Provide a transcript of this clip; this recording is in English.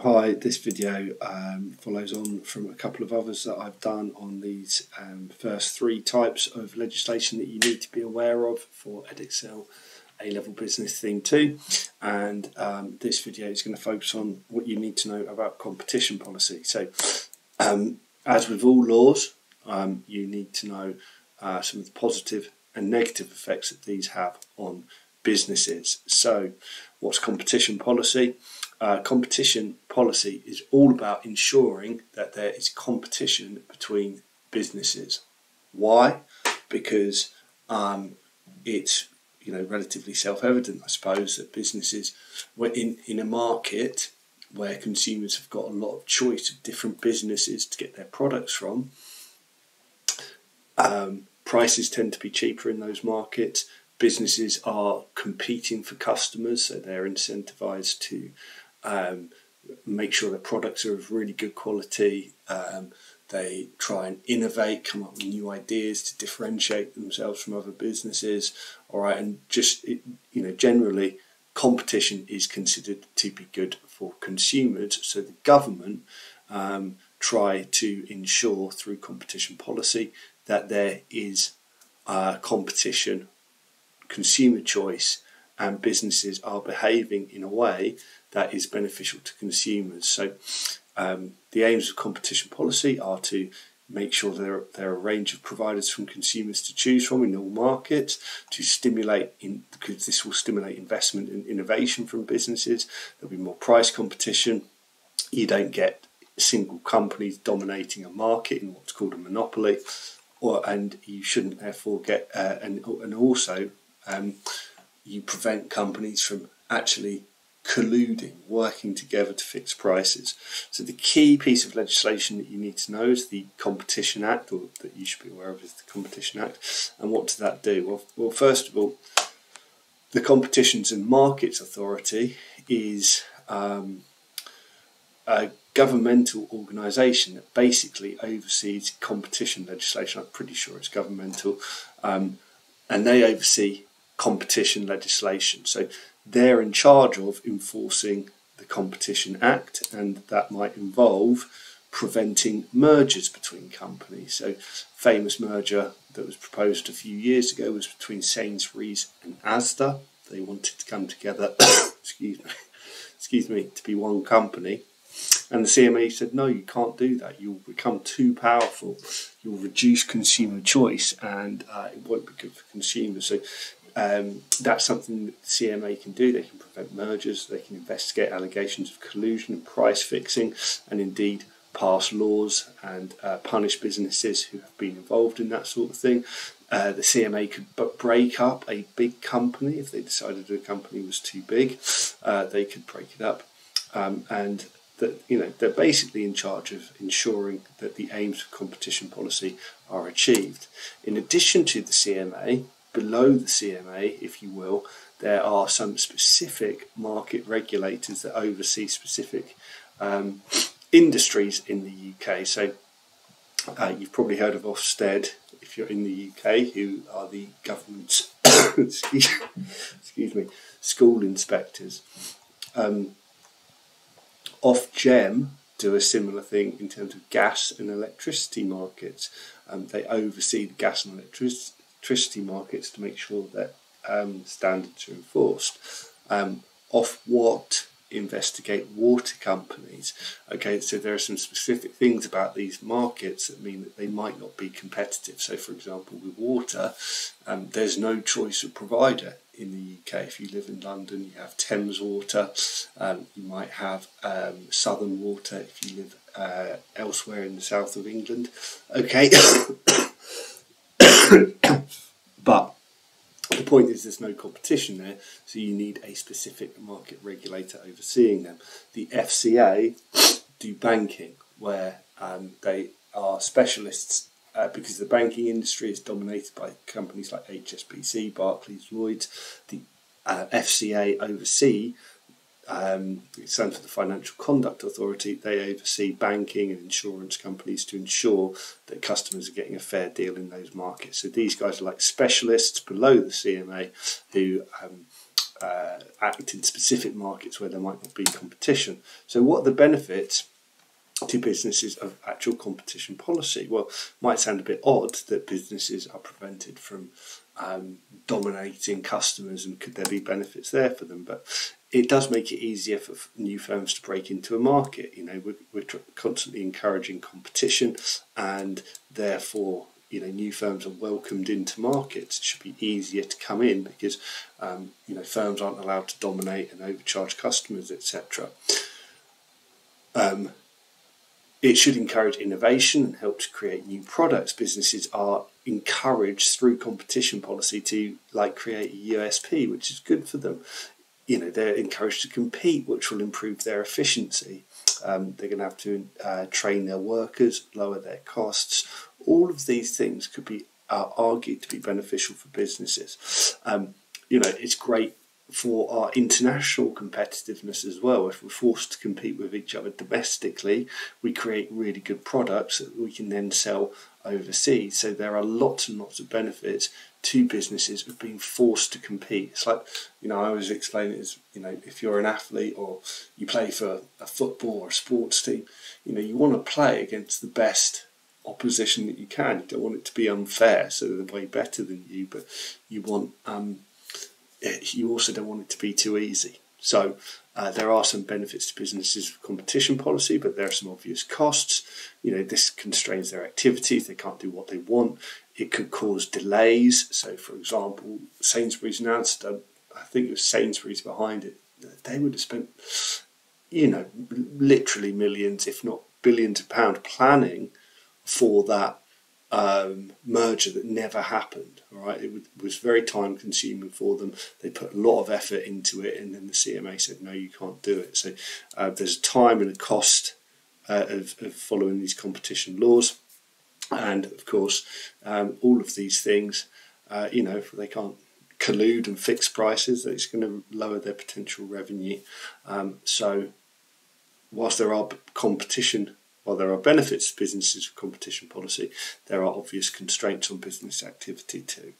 Hi, this video follows on from a couple of others that I've done on these first three types of legislation that you need to be aware of for Edexcel A Level Business Theme 2, and this video is going to focus on what you need to know about competition policy. So as with all laws, you need to know some of the positive and negative effects that these have on businesses. So what's competition policy? Competition policy is all about ensuring that there is competition between businesses. Why? Because it's relatively self-evident, I suppose, that businesses, in a market where consumers have got a lot of choice of different businesses to get their products from, prices tend to be cheaper in those markets. Businesses are competing for customers, so they're incentivized to make sure their products are of really good quality. They try and innovate, come up with new ideas to differentiate themselves from other businesses. All right, and just generally, competition is considered to be good for consumers. So the government try to ensure through competition policy that there is competition, consumer choice, and businesses are behaving in a way that is beneficial to consumers. So the aims of competition policy are to make sure there are a range of providers from consumers to choose from in all markets, to stimulate, because this will stimulate investment and innovation from businesses. There'll be more price competition. You don't get single companies dominating a market in what's called a monopoly, and you shouldn't therefore get, and also you prevent companies from actually colluding, working together to fix prices. So the key piece of legislation that you need to know is the Competition Act, or that you should be aware of is the Competition Act. And what does that do? Well, first of all, the Competitions and Markets Authority is a governmental organisation that basically oversees competition legislation. I'm pretty sure it's governmental, and they oversee competition legislation. So they're in charge of enforcing the Competition Act, and that might involve preventing mergers between companies. So famous merger that was proposed a few years ago was between Sainsbury's and Asda. They wanted to come together excuse me, to be one company. And the CMA said, no, you can't do that. You'll become too powerful. You'll reduce consumer choice, and it won't be good for consumers. So that's something that the CMA can do. They can prevent mergers, they can investigate allegations of collusion and price fixing, and indeed pass laws and punish businesses who have been involved in that sort of thing. The CMA could break up a big company if they decided a company was too big. They could break it up, and that they're basically in charge of ensuring that the aims of competition policy are achieved. In addition to the CMA, below the CMA, if you will, there are some specific market regulators that oversee specific industries in the UK. So you've probably heard of Ofsted if you're in the UK, who are the government's excuse me, school inspectors. Ofgem do a similar thing in terms of gas and electricity markets. They oversee the gas and electricity markets to make sure that standards are enforced. Ofwat investigate water companies. Okay, so there are some specific things about these markets that mean that they might not be competitive. So, for example, with water, there's no choice of provider in the UK. If you live in London, you have Thames Water. You might have Southern Water if you live elsewhere in the south of England. Okay. But the point is there's no competition there, so you need a specific market regulator overseeing them. The FCA do banking, where they are specialists because the banking industry is dominated by companies like HSBC, Barclays, Lloyds. The FCA oversee, it stands for the Financial Conduct Authority. They oversee banking and insurance companies to ensure that customers are getting a fair deal in those markets. So these guys are like specialists below the CMA who act in specific markets where there might not be competition. So what are the benefits to businesses of actual competition policy? Well, it might sound a bit odd that businesses are prevented from dominating customers, and could there be benefits there for them? But it does make it easier for new firms to break into a market. You know, we're constantly encouraging competition, and therefore, you know, new firms are welcomed into markets. It should be easier to come in because, you know, firms aren't allowed to dominate and overcharge customers, etc. It should encourage innovation and help to create new products. Businesses are encouraged through competition policy to create a USP, which is good for them. You know, they're encouraged to compete, which will improve their efficiency. They're going to have to train their workers, lower their costs. All of these things could be argued to be beneficial for businesses. You know, it's great for our international competitiveness as well. If we're forced to compete with each other domestically, we create really good products that we can then sell overseas. So there are lots and lots of benefits to businesses of being forced to compete. It's like, you know, I always explain it as, you know, if you're an athlete or you play for a football or a sports team, you know, you want to play against the best opposition that you can. You don't want it to be unfair, so they're way better than you, but you want you also don't want it to be too easy. So there are some benefits to businesses for competition policy, but there are some obvious costs. You know, this constrains their activities. They can't do what they want. It could cause delays. So, for example, Sainsbury's announced, I think it was Sainsbury's behind it, they would have spent, you know, literally millions, if not billions of pounds planning for that merger that never happened. All right, it was very time consuming for them. They put a lot of effort into it, and then the CMA said no, you can't do it. So there's a time and a cost of following these competition laws, and of course all of these things, you know, if they can't collude and fix prices, it's going to lower their potential revenue. So whilst there are while there are benefits to businesses with competition policy, there are obvious constraints on business activity too.